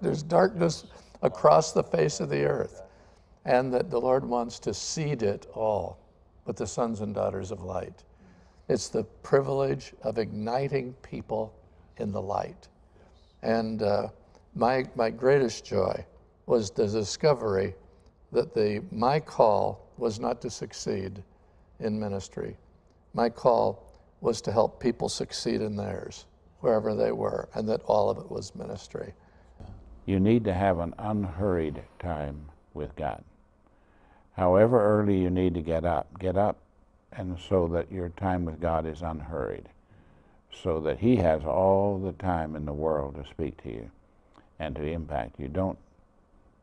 There's darkness across the face of the earth, and that the Lord wants to seed it all with the sons and daughters of light. It's the privilege of igniting people in the light. And my greatest joy was the discovery that my call was not to succeed in ministry. My call was to help people succeed in theirs, wherever they were, and that all of it was ministry. You need to have an unhurried time with God. However early you need to get up, and so that your time with God is unhurried, so that He has all the time in the world to speak to you and to impact you. Don't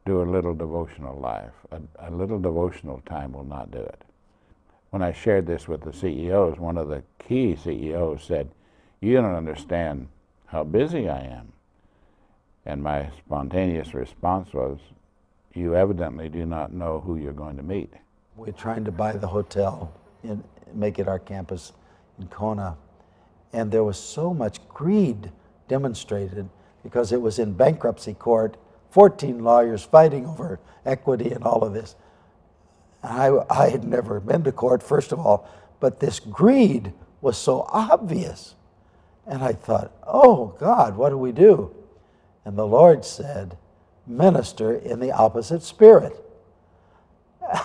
do a little devotional life. A little devotional time will not do it. When I shared this with the CEOs, one of the key CEOs said, "You don't understand how busy I am." And my spontaneous response was, "You evidently do not know who you're going to meet." We're trying to buy the hotel and make it our campus in Kona. And there was so much greed demonstrated because it was in bankruptcy court, 14 lawyers fighting over equity and all of this. I had never been to court, first of all, but this greed was so obvious. And I thought, oh God, what do we do? And the Lord said, minister in the opposite spirit.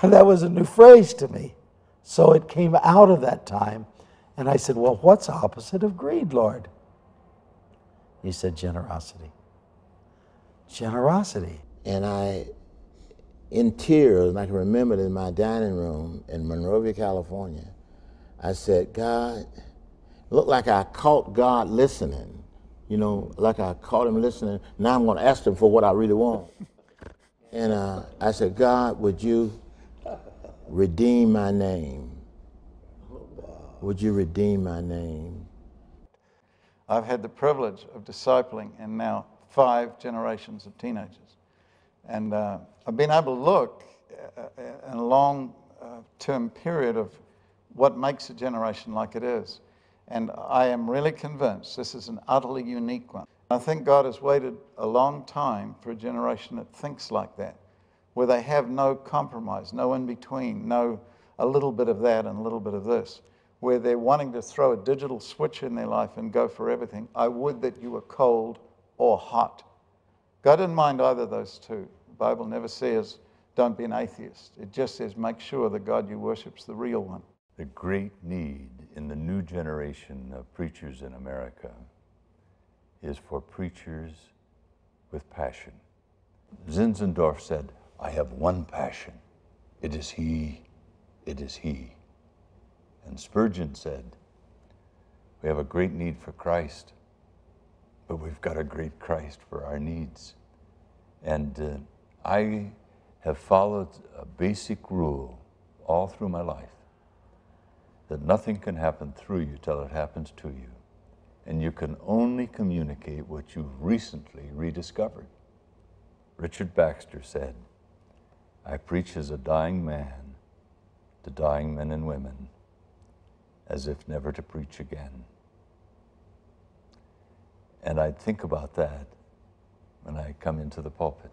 That was a new phrase to me. So it came out of that time. And I said, well, what's opposite of greed, Lord? He said, generosity. Generosity. And I, in tears, and I can remember it in my dining room in Monrovia, California, I said, God, it looked like I caught God listening. You know, like I caught Him listening. Now I'm going to ask Him for what I really want. And I said, God, would you redeem my name? Would you redeem my name? I've had the privilege of discipling in now 5 generations of teenagers. And I've been able to look in a long-term period of what makes a generation like it is. And I am really convinced this is an utterly unique one. I think God has waited a long time for a generation that thinks like that, where they have no compromise, no in-between, no a little bit of that and a little bit of this, where they're wanting to throw a digital switch in their life and go for everything. I would that you were cold or hot. God didn't mind either of those two. The Bible never says, don't be an atheist. It just says, make sure the God you worship is the real one. The great need in the new generation of preachers in America is for preachers with passion. Zinzendorf said, I have one passion. It is He. It is He. And Spurgeon said, we have a great need for Christ, but we've got a great Christ for our needs. And I have followed a basic rule all through my life, that nothing can happen through you till it happens to you. And you can only communicate what you've recently rediscovered. Richard Baxter said, I preach as a dying man to dying men and women, as if never to preach again. And I think about that when I come into the pulpit.